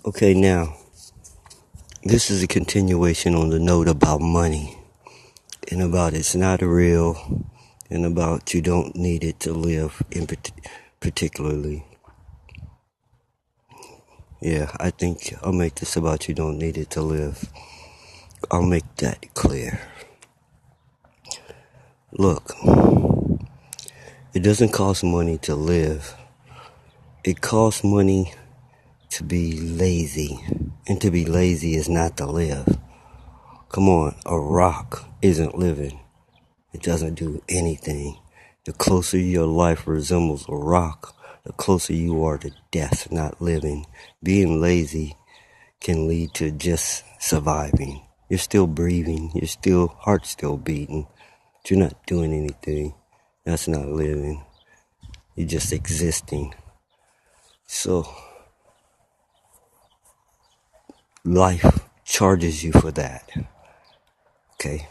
Okay, now, this is a continuation on the note about money and about it's not real and about you don't need it to live particularly. Yeah, I think I'll make this about you don't need it to live. I'll make that clear. Look, it doesn't cost money to live. It costs money to be lazy. And to be lazy is not to live. Come on, a rock isn't living. It doesn't do anything. The closer your life resembles a rock, the closer you are to death, not living. Being lazy can lead to just surviving. You're still breathing. Heart's still beating. But you're not doing anything. That's not living. You're just existing. So, life charges you for that. Okay?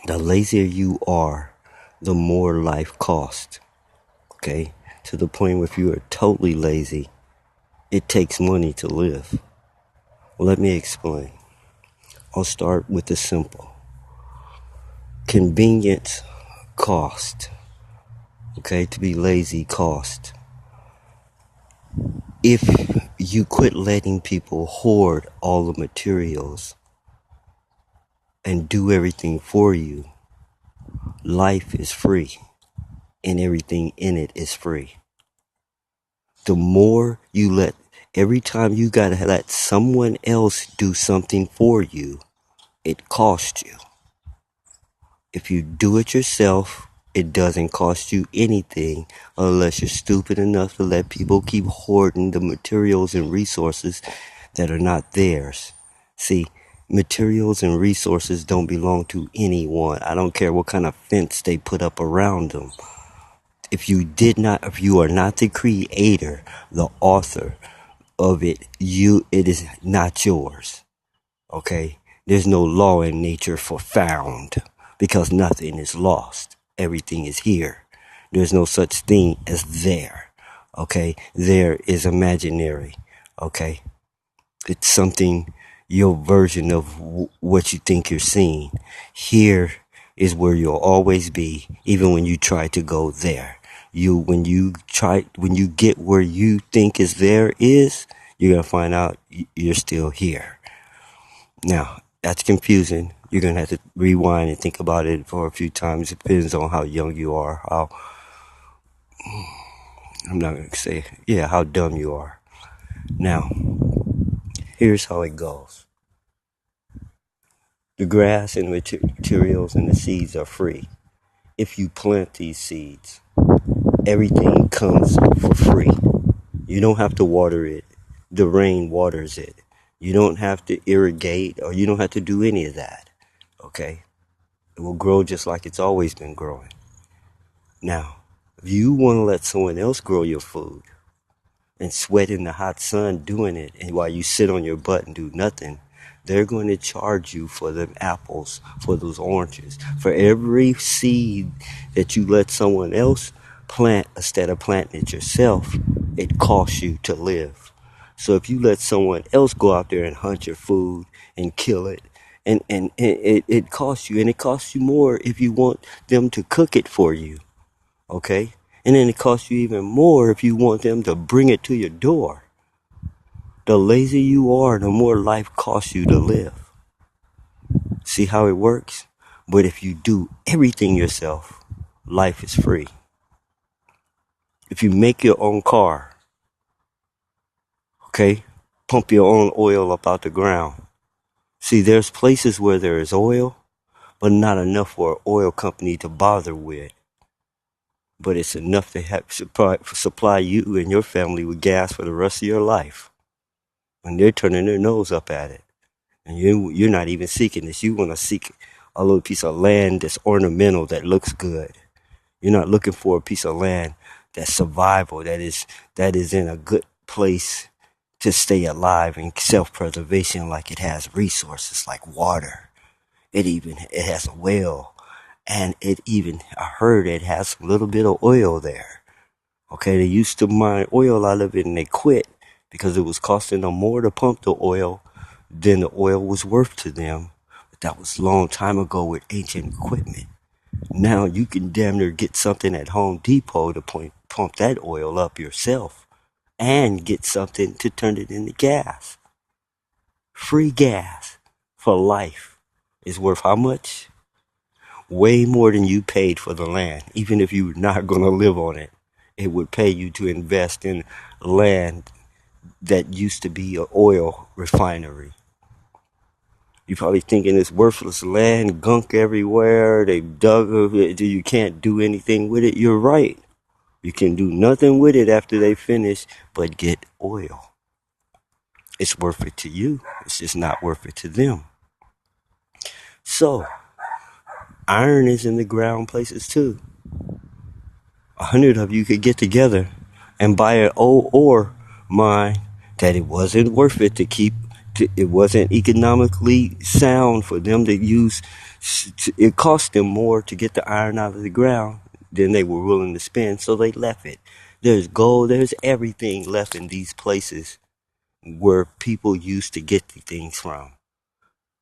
The lazier you are, the more life costs. Okay? To the point where if you are totally lazy, it takes money to live. Well, let me explain. I'll start with the simple. Convenience cost. Okay? To be lazy cost. If you quit letting people hoard all the materials and do everything for you, life is free and everything in it is free. The more you let, every time you gotta let someone else do something for you, it costs you. If you do it yourself, it doesn't cost you anything unless you're stupid enough to let people keep hoarding the materials and resources that are not theirs. See, materials and resources don't belong to anyone. I don't care what kind of fence they put up around them. If you are not the creator, the author of it is not yours. Okay? There's no law in nature for found because nothing is lost. Everything is here. There's no such thing as there. Okay? There is imaginary. Okay? It's something, your version of what you think you're seeing. Here is where you'll always be, even when you try to go there. When you get where you think is there is, you're going to find out you're still here. Now, that's confusing. You're going to have to rewind and think about it for a few times. It depends on how young you are, I'm not going to say, how dumb you are. Now, here's how it goes. The grass and materials and the seeds are free. If you plant these seeds, everything comes for free. You don't have to water it. The rain waters it. You don't have to irrigate or you don't have to do any of that. Okay? It will grow just like it's always been growing. Now, if you want to let someone else grow your food and sweat in the hot sun doing it, and while you sit on your butt and do nothing, they're going to charge you for them apples, for those oranges. For every seed that you let someone else plant instead of planting it yourself, it costs you to live. So if you let someone else go out there and hunt your food and kill it, and it costs you, and it costs you more if you want them to cook it for you. Okay? And then it costs you even more if you want them to bring it to your door. The lazier you are, the more life costs you to live. See how it works? But if you do everything yourself, life is free. If you make your own car, okay, pump your own oil up out the ground. See, there's places where there is oil, but not enough for an oil company to bother with. But it's enough to supply you and your family with gas for the rest of your life. And they're turning their nose up at it. And you're not even seeking this. You want to seek a little piece of land that's ornamental, that looks good. You're not looking for a piece of land that's survival, that is in a good place to stay alive and self-preservation, like it has resources like water. It has a well, and I heard it has a little bit of oil there. Okay, they used to mine oil out of it and they quit because it was costing them more to pump the oil than the oil was worth to them. But that was a long time ago with ancient equipment. Now you can damn near get something at Home Depot to pump that oil up yourself and get something to turn it into gas. Free gas for life is worth how much? Way more than you paid for the land. Even if you were not going to live on it, it would pay you to invest in land that used to be an oil refinery. You're probably thinking it's worthless land, gunk everywhere, they dug it, you can't do anything with it. You're right. You can do nothing with it after they finish but get oil. It's worth it to you. It's just not worth it to them. So, iron is in the ground places too. 100 of you could get together and buy an old ore mine that it wasn't worth it to keep. It wasn't economically sound for them to use. It cost them more to get the iron out of the ground than they were willing to spend, so they left it. There's gold, there's everything left in these places where people used to get the things from.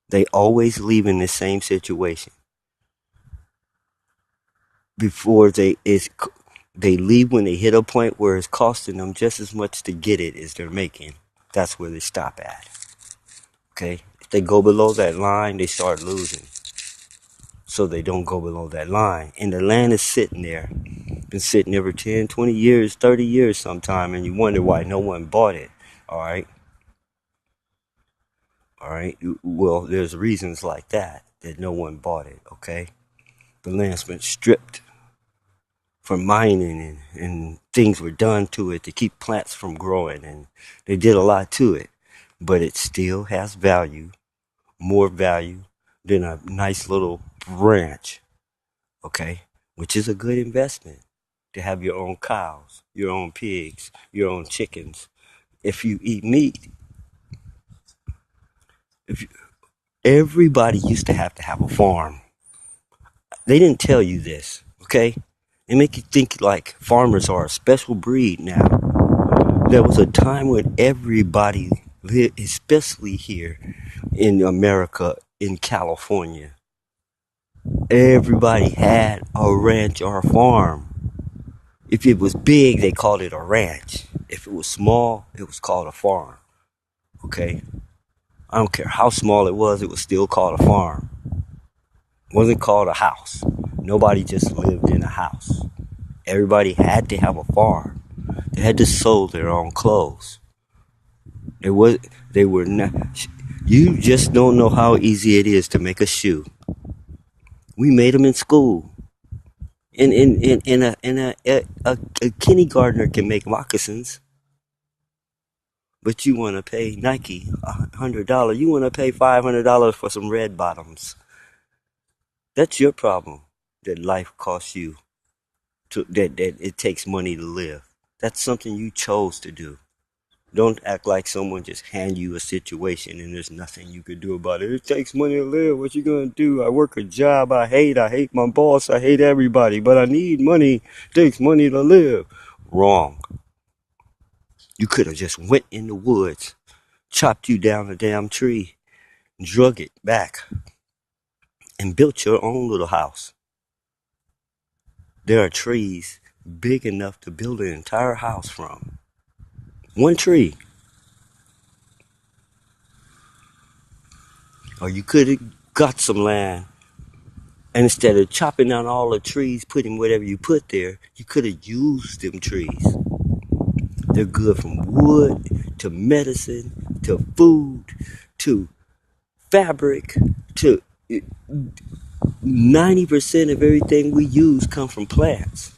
They always leave in the same situation. Before they leave when they hit a point where it's costing them just as much to get it as they're making. That's where they stop at. Okay? If they go below that line, they start losing. So they don't go below that line. And the land is sitting there. Been sitting there for 10, 20 years, 30 years sometime, and you wonder why no one bought it. Alright? Alright? Well, there's reasons like that no one bought it, okay? The land's been stripped for mining, and things were done to it to keep plants from growing, and they did a lot to it. But it still has value, more value than a nice little ranch, okay? Which is a good investment to have your own cows, your own pigs, your own chickens. If you eat meat, everybody used to have a farm. They didn't tell you this, okay? They make you think like farmers are a special breed now. There was a time when everybody lived, especially here in America, in California. Everybody had a ranch or a farm. If it was big, they called it a ranch. If it was small, it was called a farm. Okay? I don't care how small it was still called a farm. It wasn't called a house. Nobody just lived in a house. Everybody had to have a farm. They had to sew their own clothes. They were not. You just don't know how easy it is to make a shoe. We made them in school. A kindergartner can make moccasins. But you want to pay Nike $100. You want to pay $500 for some red bottoms. That's your problem. That life costs you. That it takes money to live. That's something you chose to do. Don't act like someone just hand you a situation and there's nothing you could do about it. It takes money to live. What you gonna do? I work a job I hate my boss, I hate everybody, but I need money. It takes money to live. Wrong. You could have just went in the woods, chopped you down a damn tree, drug it back, and built your own little house. There are trees big enough to build an entire house from. One tree. Or you could have got some land, and instead of chopping down all the trees, putting whatever you put there, you could have used them trees. They're good from wood to medicine to food to fabric to 90% of everything we use come from plants.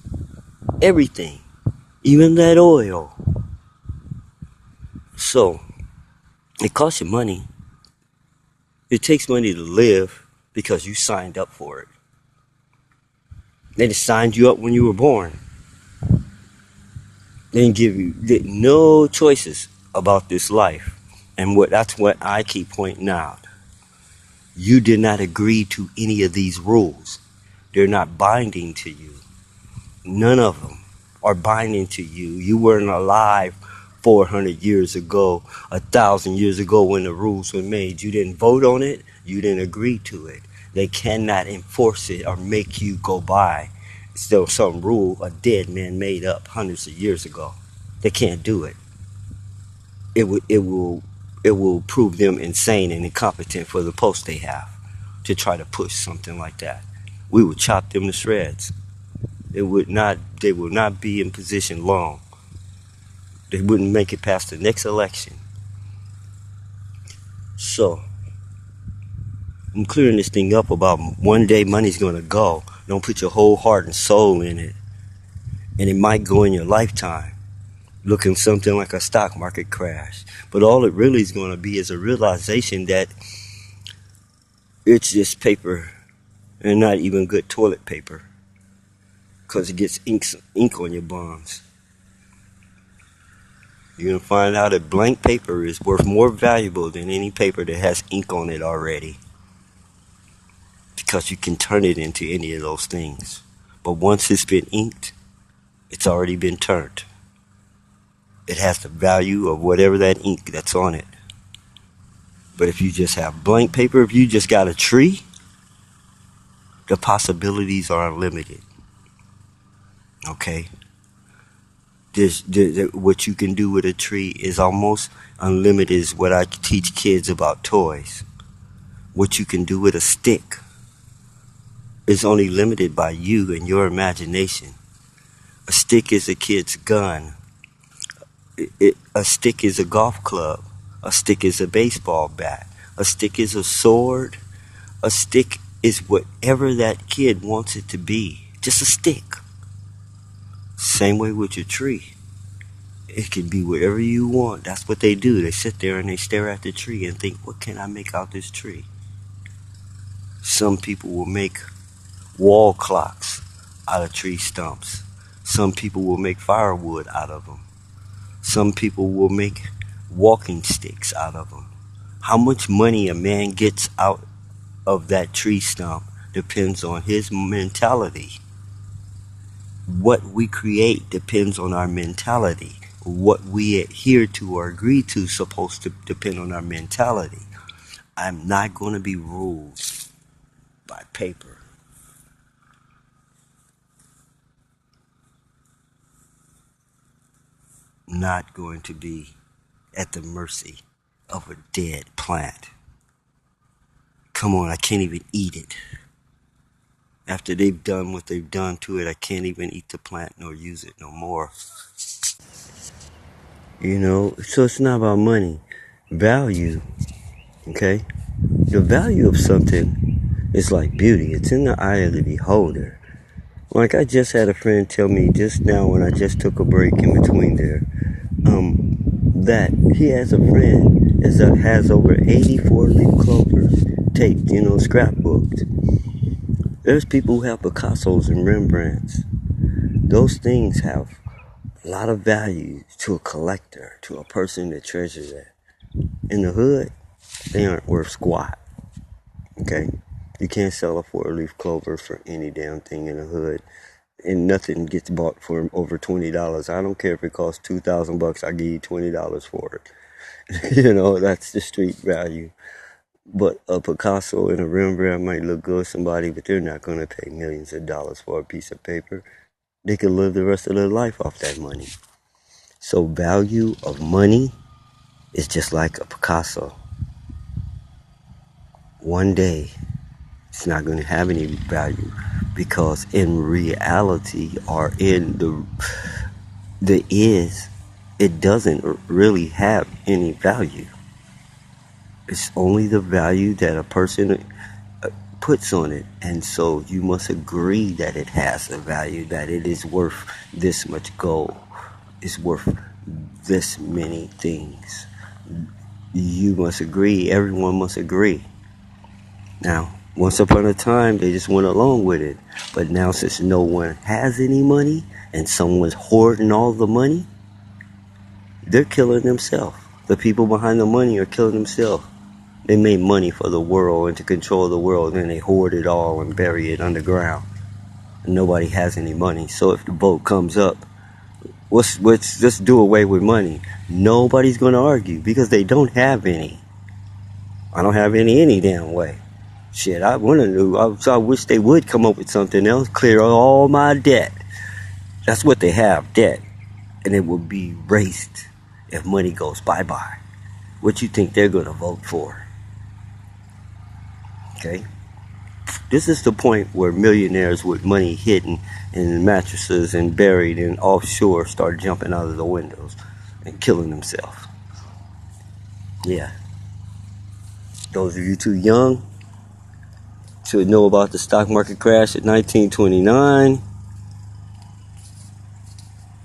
Everything. Even that oil. So, it costs you money. It takes money to live because you signed up for it. They just signed you up when you were born. They didn't give you no choices about this life. And that's what I keep pointing out. You did not agree to any of these rules. They're not binding to you. None of them are binding to you. You weren't alive 400 years ago, 1,000 years ago when the rules were made. You didn't vote on it. You didn't agree to it. They cannot enforce it or make you go by. Still some rule a dead man made up hundreds of years ago. They can't do it. It will prove them insane and incompetent for the post they have to try to push something like that. We would chop them to shreds. They will not be in position long. They wouldn't make it past the next election. So I'm clearing this thing up about one day money's gonna go. Don't put your whole heart and soul in it. And it might go in your lifetime, looking something like a stock market crash. But all it really is gonna be is a realization that it's just paper and not even good toilet paper. Because it gets ink on your bonds. You're going to find out that blank paper is worth more valuable than any paper that has ink on it already. Because you can turn it into any of those things. But once it's been inked, it's already been turned. It has the value of whatever that ink that's on it. But if you just have blank paper, if you just got a tree, the possibilities are unlimited. Okay? What you can do with a tree is almost unlimited, is what I teach kids about toys. What you can do with a stick is only limited by you and your imagination. A stick is a kid's gun. A stick is a golf club. A stick is a baseball bat. A stick is a sword. A stick is whatever that kid wants it to be. Just a stick. Same way with your tree. It can be whatever you want. That's what they do. They sit there and they stare at the tree and think, what can I make out this tree? Some people will make wall clocks out of tree stumps. Some people will make firewood out of them. Some people will make walking sticks out of them. How much money a man gets out of that tree stump depends on his mentality. What we create depends on our mentality. What we adhere to or agree to is supposed to depend on our mentality. I'm not going to be ruled by paper. I'm not going to be at the mercy of a dead plant. Come on, I can't even eat it. After they've done what they've done to it, I can't even eat the plant nor use it no more. So it's not about money. Value, okay? The value of something is like beauty. It's in the eye of the beholder. Like I just had a friend tell me just now when I just took a break in between there, that he has a friend that has over 84 leaf clovers taped, scrapbooked. There's people who have Picassos and Rembrandts. Those things have a lot of value to a collector, to a person that treasures it. In the hood, they aren't worth squat. Okay? You can't sell a 4-leaf clover for any damn thing in the hood. And nothing gets bought for over $20. I don't care if it costs $2,000, I'll give you $20 for it. That's the street value. But a Picasso and a Rembrandt might look good to somebody, but they're not going to pay millions of dollars for a piece of paper. They could live the rest of their life off that money. So value of money is just like a Picasso. One day, it's not going to have any value because in reality or in it doesn't really have any value. It's only the value that a person puts on it. And so you must agree that it has a value, that it is worth this much gold. It's worth this many things. You must agree. Everyone must agree. Now, once upon a time, they just went along with it. But now since no one has any money and someone's hoarding all the money, they're killing themselves. The people behind the money are killing themselves. They made money for the world and to control the world, and they hoard it all and bury it underground. And nobody has any money. So if the vote comes up, Let's just do away with money. Nobody's going to argue because they don't have any. I don't have any damn way. Shit, I want to do. I wish they would come up with something else, clear all my debt. That's what they have, debt, and it will be erased if money goes bye-bye. What you think they're going to vote for? Okay. This is the point where millionaires with money hidden in mattresses and buried in offshore start jumping out of the windows and killing themselves. Yeah. Those of you too young to know about the stock market crash in 1929,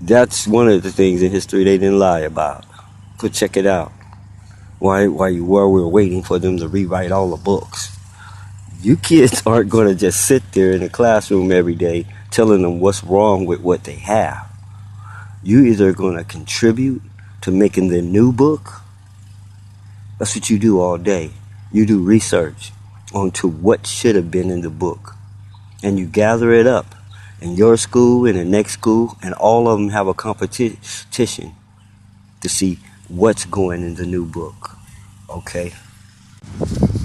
that's one of the things in history they didn't lie about. Go check it out. While we're waiting for them to rewrite all the books. You kids aren't going to just sit there in the classroom every day telling them what's wrong with what they have. You either going to contribute to making the new book. That's what you do all day. You do research onto what should have been in the book. And you gather it up in your school, in the next school, and all of them have a competition to see what's going in the new book. Okay?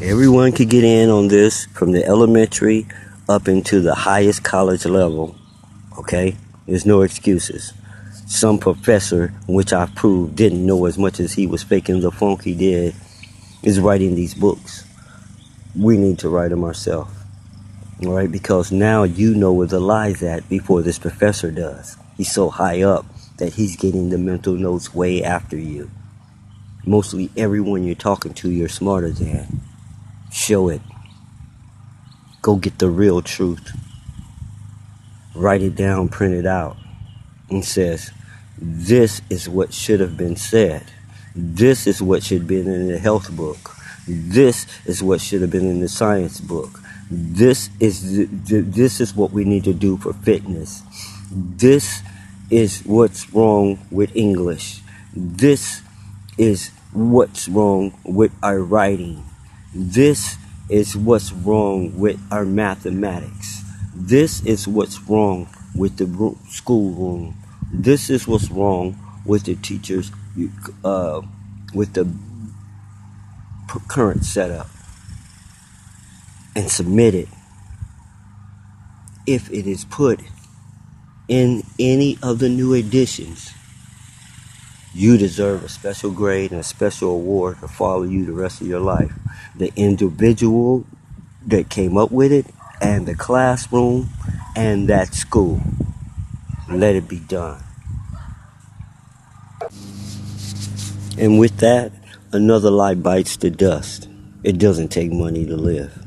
Everyone can get in on this from the elementary up into the highest college level. Okay? There's no excuses. Some professor, which I've proved didn't know as much as he was faking the funk he did, is writing these books. We need to write them ourselves. Alright? Because now you know where the lie's at before this professor does. He's so high up that he's getting the mental notes way after you. Mostly everyone you're talking to, you're smarter than. Show it. Go get the real truth. Write it down, print it out. And says, this is what should have been said. This is what should have been in the health book. This is what should have been in the science book. This is what we need to do for fitness. This is what's wrong with English. This is what's wrong with our writing. This is what's wrong with our mathematics. This is what's wrong with the schoolroom. This is what's wrong with the teachers, with the current setup. And submit it. If it is put in any of the new editions, you deserve a special grade and a special award to follow you the rest of your life. The individual that came up with it, and the classroom, and that school. Let it be done. And with that, another lie bites the dust. It doesn't take money to live.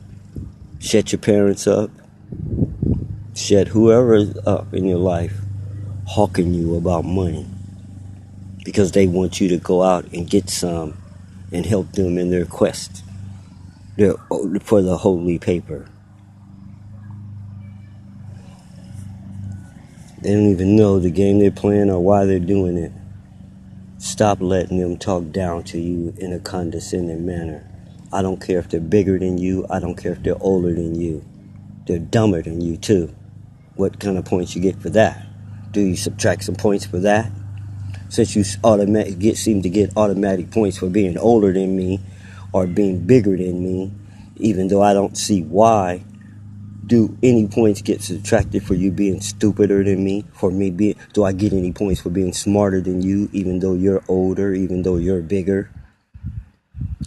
Shut your parents up. Shut whoever is up in your life hawking you about money. Because they want you to go out and get some and help them in their quest for the holy paper. They don't even know the game they're playing or why they're doing it. Stop letting them talk down to you in a condescending manner. I don't care if they're bigger than you. I don't care if they're older than you. They're dumber than you too. What kind of points you get for that? Do you subtract some points for that? Since you seem to get automatic points for being older than me or being bigger than me, even though I don't see why, do any points get subtracted for you being stupider than me? Do I get any points for being smarter than you, even though you're older, even though you're bigger?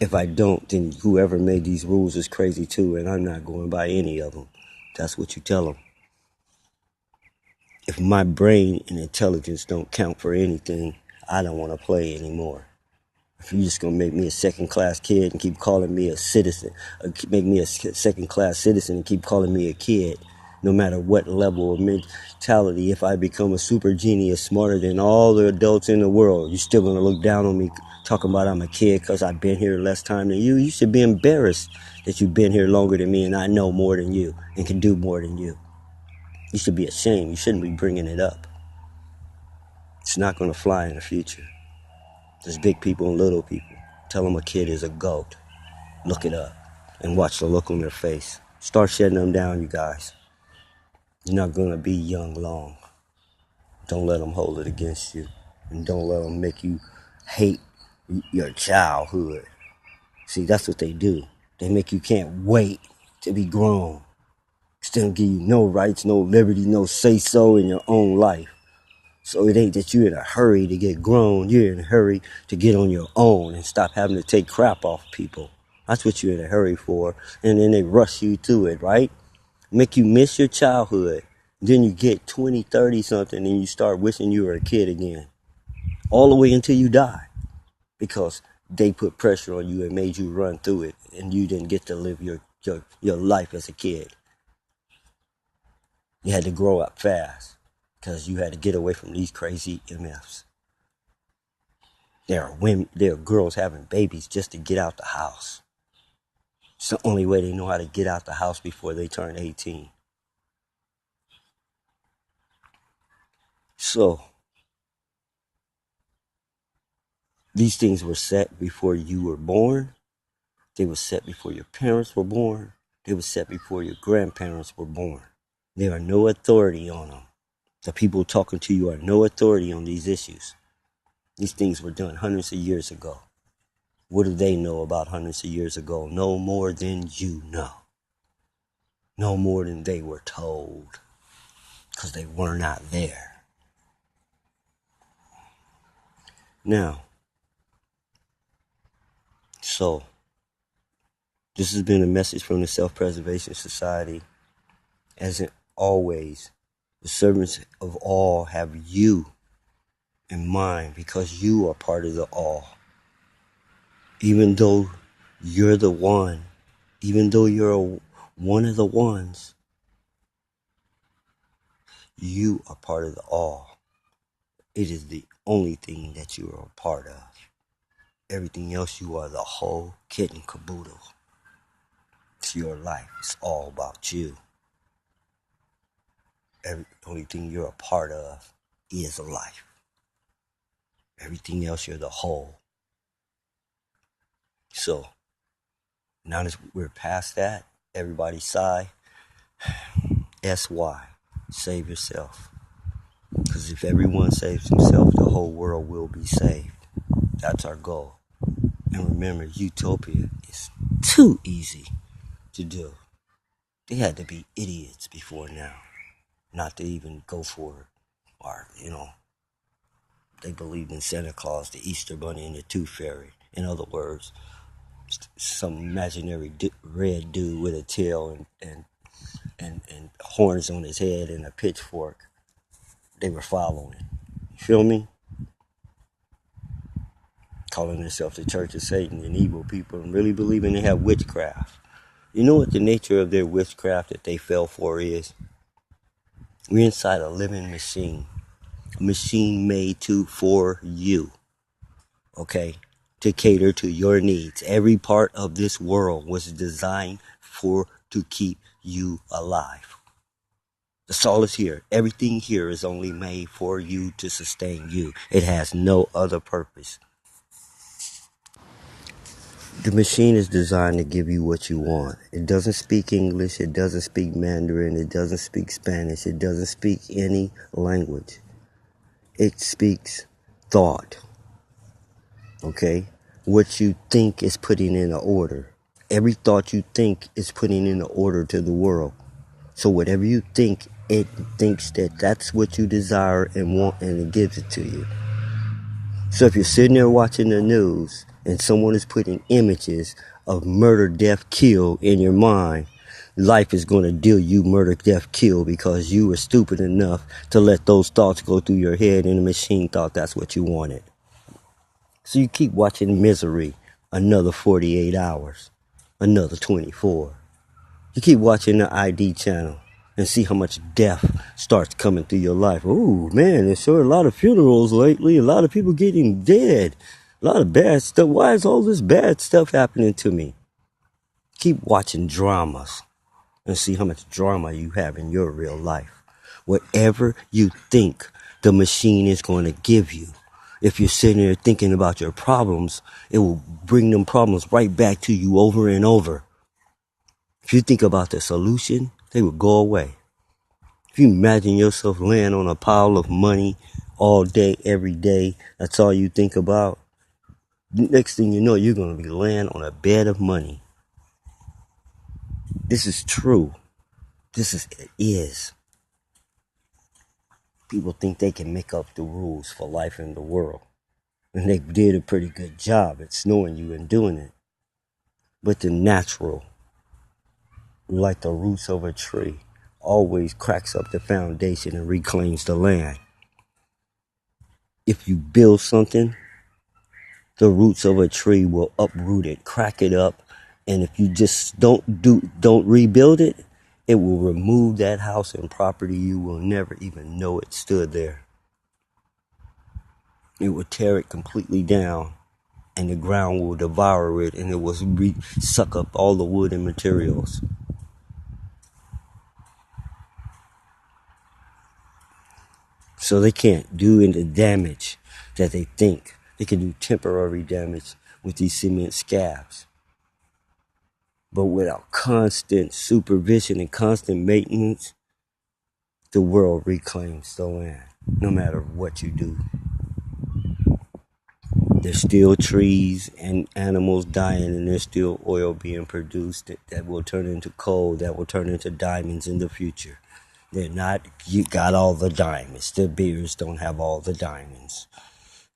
If I don't, then whoever made these rules is crazy too, and I'm not going by any of them. That's what you tell them. If my brain and intelligence don't count for anything, I don't want to play anymore. If you're just going to make me a second-class kid and keep calling me a citizen, make me a second-class citizen and keep calling me a kid, no matter what level of mentality, if I become a super genius smarter than all the adults in the world, you're still going to look down on me talking about I'm a kid because I've been here less time than you. You should be embarrassed that you've been here longer than me and I know more than you and can do more than you. You should be ashamed. You shouldn't be bringing it up. It's not going to fly in the future. There's big people and little people. Tell them a kid is a goat. Look it up and watch the look on their face. Start shutting them down, you guys. You're not going to be young long. Don't let them hold it against you. And don't let them make you hate your childhood. See, that's what they do. They make you can't wait to be grown. Still give you no rights, no liberty, no say-so in your own life. So it ain't that you're in a hurry to get grown. You're in a hurry to get on your own and stop having to take crap off people. That's what you're in a hurry for. And then they rush you to it, right? Make you miss your childhood. Then you get 20, 30 something and you start wishing you were a kid again. All the way until you die. Because they put pressure on you and made you run through it. And you didn't get to live your life as a kid. You had to grow up fast. Because you had to get away from these crazy MFs. There are girls having babies just to get out the house. It's the only way they know how to get out the house before they turn 18. So, these things were set before you were born. They were set before your parents were born. They were set before your grandparents were born. There are no authority on them. The people talking to you are no authority on these issues. These things were done hundreds of years ago. What do they know about hundreds of years ago? No more than you know. No more than they were told. Because they were not there. Now, so, this has been a message from the Self-Preservation Society. As always, the servants of all have you in mind because you are part of the all. Even though you're the one, even though you're one of the ones, you are part of the all. It is the only thing that you are a part of. Everything else, you are the whole kit and caboodle. It's your life. It's all about you. The only thing you're a part of is a life. Everything else, you're the whole. So, now that we're past that, everybody sigh. S-Y. Save yourself. Because if everyone saves himself, the whole world will be saved. That's our goal. And remember, utopia is too easy to do. They had to be idiots before now not to even go for it. Or, they believed in Santa Claus, the Easter Bunny, and the Tooth Fairy. In other words, some imaginary red dude with a tail and horns on his head and a pitchfork. They were following. You feel me? Calling themselves the Church of Satan and evil people and really believing they have witchcraft. You know what the nature of their witchcraft that they fell for is? We're inside a living machine. A machine made for you. Okay? To cater to your needs. Every part of this world was designed to keep you alive. That's all is here. Everything here is only made for you to sustain you. It has no other purpose. The machine is designed to give you what you want. It doesn't speak English. It doesn't speak Mandarin. It doesn't speak Spanish. It doesn't speak any language. It speaks thought. Okay? What you think is putting in an order. Every thought you think is putting in an order to the world. So whatever you think, it thinks that that's what you desire and want, and it gives it to you. So if you're sitting there watching the news and someone is putting images of murder, death, kill in your mind, life is going to deal you murder, death, kill because you were stupid enough to let those thoughts go through your head and the machine thought that's what you wanted. So you keep watching misery another 48 hours, another 24. You keep watching the ID channel and see how much death starts coming through your life. Oh, man, there's sure a lot of funerals lately. A lot of people getting dead. A lot of bad stuff. Why is all this bad stuff happening to me? Keep watching dramas and see how much drama you have in your real life. Whatever you think the machine is going to give you, if you're sitting there thinking about your problems, it will bring them problems right back to you over and over. If you think about the solution, they will go away. If you imagine yourself laying on a pile of money all day, every day, that's all you think about. Next thing you know, you're going to be laying on a bed of money. This is true. It is. People think they can make up the rules for life in the world. And they did a pretty good job at snowing you and doing it. But the natural, like the roots of a tree, always cracks up the foundation and reclaims the land. If you build something, the roots of a tree will uproot it, crack it up, and if you just don't rebuild it, it will remove that house and property. You will never even know it stood there. It will tear it completely down, and the ground will devour it, and it will suck up all the wood and materials. So they can't do any damage that they think. They can do temporary damage with these cement scabs. But without constant supervision and constant maintenance, the world reclaims the land, no matter what you do. There's still trees and animals dying, and there's still oil being produced that will turn into coal, that will turn into diamonds in the future. They're not, you got all the diamonds. The beers don't have all the diamonds.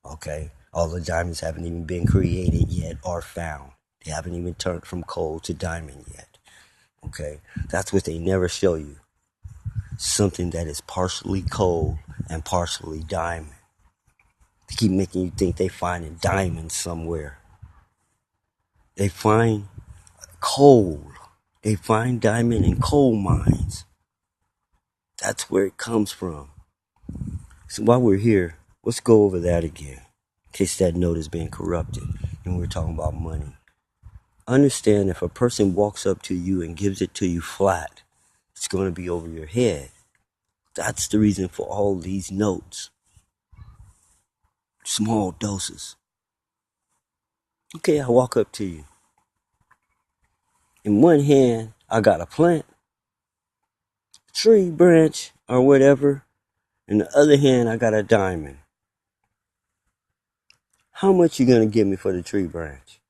Okay? All the diamonds haven't even been created yet or found. They haven't even turned from coal to diamond yet. Okay? That's what they never show you. Something that is partially coal and partially diamond. They keep making you think they find a diamond somewhere. They find coal. They find diamond in coal mines. That's where it comes from. So while we're here, let's go over that again, in case that note is being corrupted and we're talking about money. Understand, if a person walks up to you and gives it to you flat, it's going to be over your head. That's the reason for all these notes. Small doses. Okay, I walk up to you. In one hand, I got a plant, tree, branch, or whatever. In the other hand, I got a diamond. How much you gonna give me for the tree branch?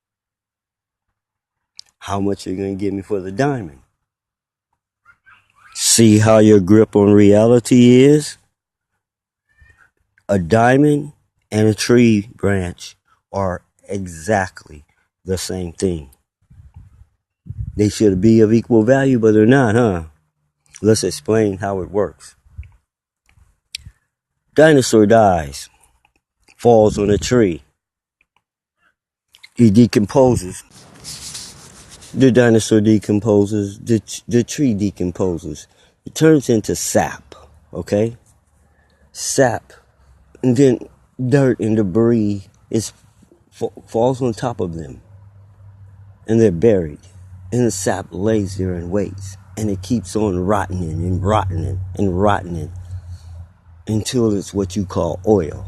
How much are you gonna give me for the diamond? See how your grip on reality is? A diamond and a tree branch are exactly the same thing. They should be of equal value, but they're not, huh? Let's explain how it works. Dinosaur dies, falls on a tree. He decomposes. The dinosaur decomposes. The tree decomposes. It turns into sap, okay? Sap. And then dirt and debris falls on top of them. And they're buried. And the sap lays there and waits. And it keeps on rotting and rotting and rotting until it's what you call oil.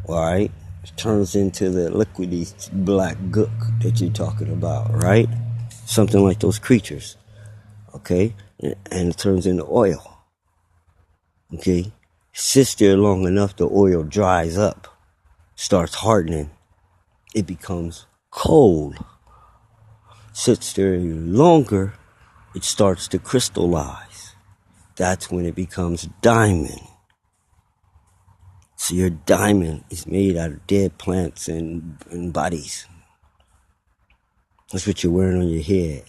Alright? It turns into the liquidy black gook that you're talking about, right? Something like those creatures. Okay? And it turns into oil. Okay? Sits there long enough, the oil dries up, starts hardening. It becomes coal. Sits there longer, it starts to crystallize. That's when it becomes diamond. So your diamond is made out of dead plants and bodies. That's what you're wearing on your head,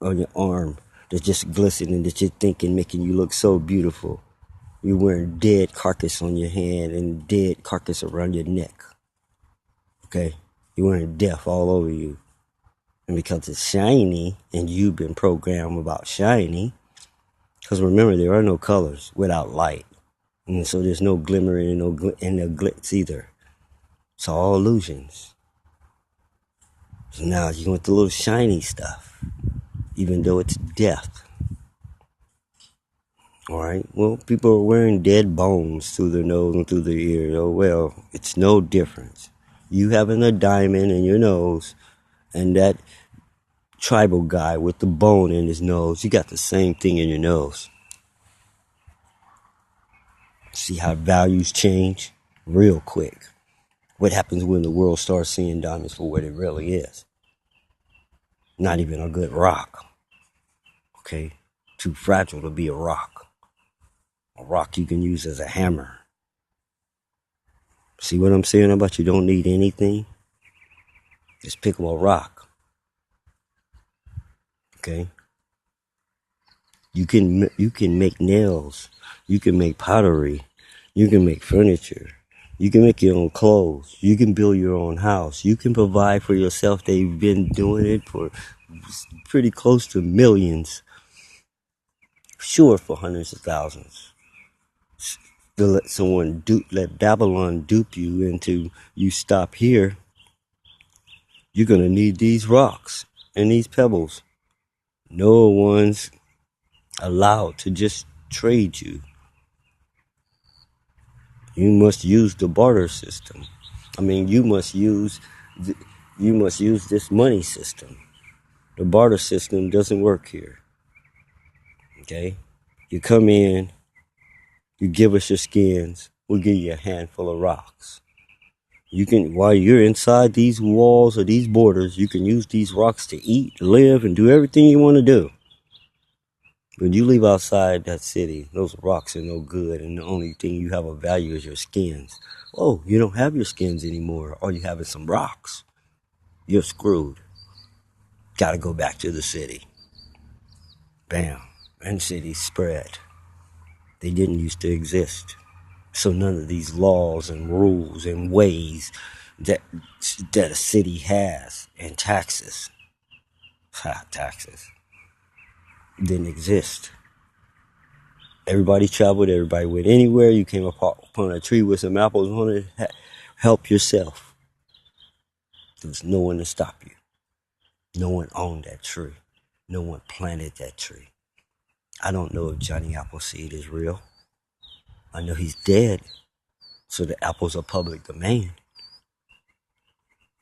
on your arm. That's just glistening, that you're thinking, making you look so beautiful. You're wearing dead carcass on your hand and dead carcass around your neck. Okay? You're wearing death all over you. And because it's shiny, and you've been programmed about shiny, because remember, there are no colors without light. And so there's no glimmering and no glitz either. It's all illusions. So now you want the little shiny stuff, even though it's death. Alright, well, people are wearing dead bones through their nose and through their ears. Oh, well, it's no difference. You having a diamond in your nose and that tribal guy with the bone in his nose, you got the same thing in your nose. See how values change real quick. What happens when the world starts seeing diamonds for what it really is? Not even a good rock. Okay? Too fragile to be a rock. A rock you can use as a hammer. See what I'm saying about you don't need anything? Just pick up a rock. Okay? You can make nails. You can make pottery. You can make furniture. You can make your own clothes. You can build your own house. You can provide for yourself. They've been doing it for pretty close to millions. Sure, for hundreds of thousands. To let Babylon dupe you into you stop here, you're going to need these rocks and these pebbles. No one's allowed to just trade you. You must use the barter system. I mean, you must use this money system. The barter system doesn't work here. Okay? You come in, you give us your skins, we'll give you a handful of rocks. You can, while you're inside these walls or these borders, you can use these rocks to eat, live, and do everything you want to do. When you leave outside that city, those rocks are no good, and the only thing you have of value is your skins. Oh, you don't have your skins anymore. All you have is some rocks. You're screwed. Gotta go back to the city. Bam. And cities spread. They didn't used to exist. So none of these laws and rules and ways that a city has and taxes didn't exist. Everybody traveled, everybody went anywhere. You came upon a tree with some apples on it, help yourself. There was no one to stop you. No one owned that tree. No one planted that tree. I don't know if Johnny Appleseed is real. I know he's dead, so the apples are public domain.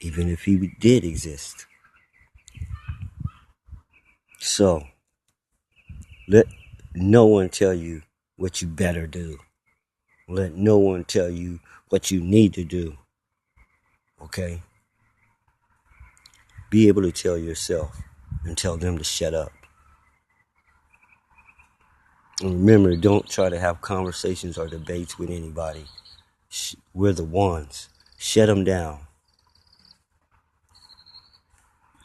Even if he did exist. So, let no one tell you what you better do. Let no one tell you what you need to do. Okay? Be able to tell yourself and tell them to shut up. And remember, don't try to have conversations or debates with anybody. We're the ones. Shut them down.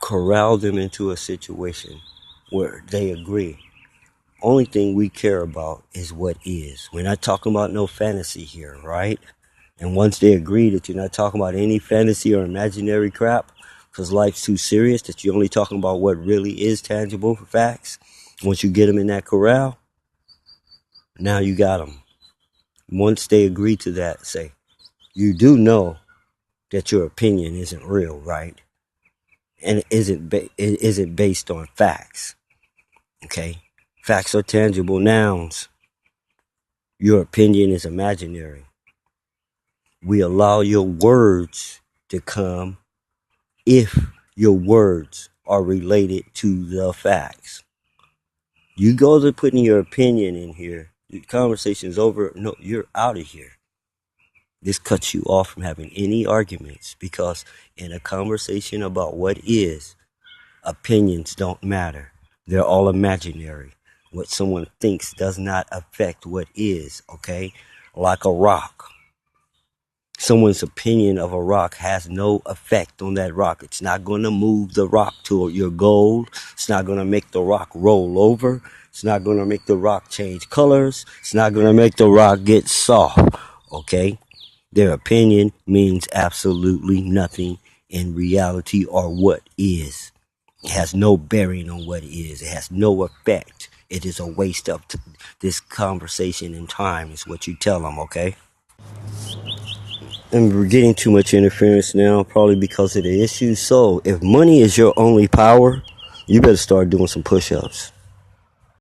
Corral them into a situation where they agree. Only thing we care about is what is. We're not talking about no fantasy here, right? And once they agree that you're not talking about any fantasy or imaginary crap, because life's too serious, that you're only talking about what really is tangible for facts, once you get them in that corral, now you got them. Once they agree to that, say, you do know that your opinion isn't real, right? And it isn't based on facts. Okay? Facts are tangible nouns. Your opinion is imaginary. We allow your words to come if your words are related to the facts. You go to putting your opinion in here, the conversation's over. No, you're out of here. This cuts you off from having any arguments, because in a conversation about what is, opinions don't matter. They're all imaginary. What someone thinks does not affect what is, okay? Like a rock. Someone's opinion of a rock has no effect on that rock. It's not going to move the rock to your goal. It's not going to make the rock roll over. It's not going to make the rock change colors. It's not going to make the rock get soft, okay? Their opinion means absolutely nothing in reality or what is. It has no bearing on what is. It has no effect. It is a waste of this conversation and time is what you tell them, okay? And we're getting too much interference now, probably because of the issue. So if money is your only power, you better start doing some push-ups.